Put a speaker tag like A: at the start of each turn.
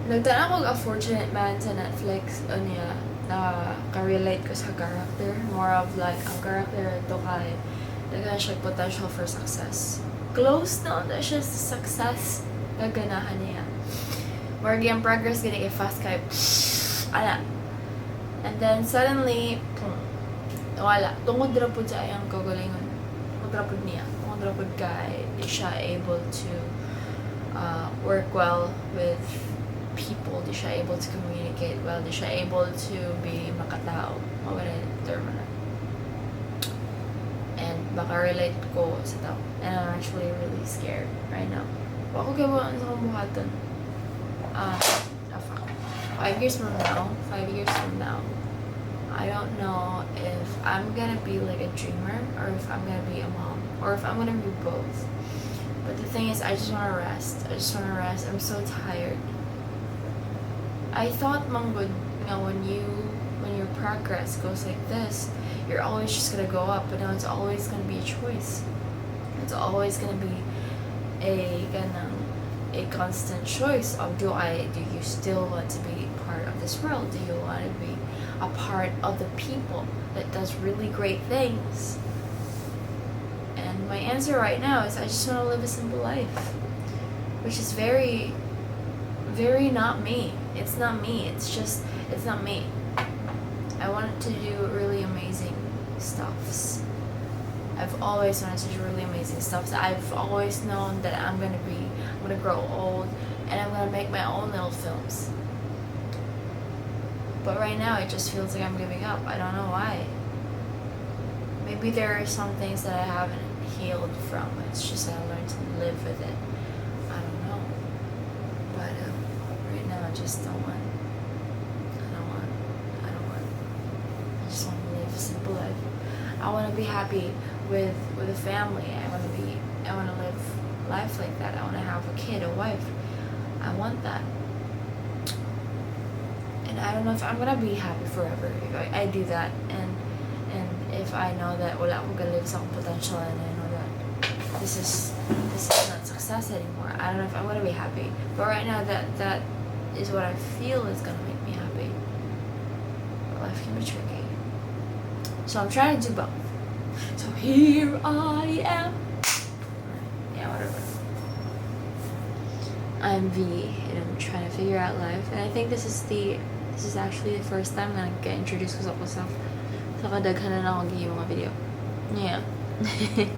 A: Nagtanaw ko fORtunate man sa Netflix niya na ka-relate ko sa character. More of like, ang character ito kay daghan siya potential for success. Close na siya sa success. Gaganahan niya. More game progress, gani kay fast kay ala. And then suddenly, wala. Tungod ra pud sa iyang kagalingon. Tungod ra pud niya. Tungod ra pud kay di siya able to work well with people. Di siya able to communicate well. Di siya able to be makatao. Mawala yung term na. And baka relate ko sa tao. And I'm actually really scared right now. Ako kaya ba sa kabuhatan? Fuck. 5 years from now, I don't know if I'm gonna be like a dreamer or if I'm gonna be a mom or if I'm gonna be both. But the thing is, I just wanna rest. I'm so tired. I thought, Manggod, when your progress goes like this, you're always just gonna go up, but now it's always gonna be a choice. It's always gonna be a constant choice of do you still want to be part of this world? Do you want to be a part of the people that does really great things? And my answer right now is I just want to live a simple life, which is very, very not me. It's not me. It's not me. I wanted to do really amazing stuffs. I've always wanted to do really amazing stuff. I've always known that I'm gonna grow old and I'm gonna make my own little films. But right now it just feels like I'm giving up. I don't know why. Maybe there are some things that I haven't healed from. It's just that I learned to live with it. I don't know. But right now I just don't want. I just want to live a simple life. I want to be happy with a family. I want to live life like that. I want to have a kid, a wife. I want that. And I don't know if I'm gonna be happy forever if I do that. And if I know that wala akong gonna live sa akong potential, and I know that this is not success anymore. I don't know if I'm gonna be happy. But right now that is what I feel is gonna make me happy. But life can be tricky. So I'm trying to do both. So here I am. Yeah, whatever. I'm V, and I'm trying to figure out life. And I think this is actually the first time I'm gonna get introduced ko sa myself. Sa kadaghanan akong mga video. Yeah.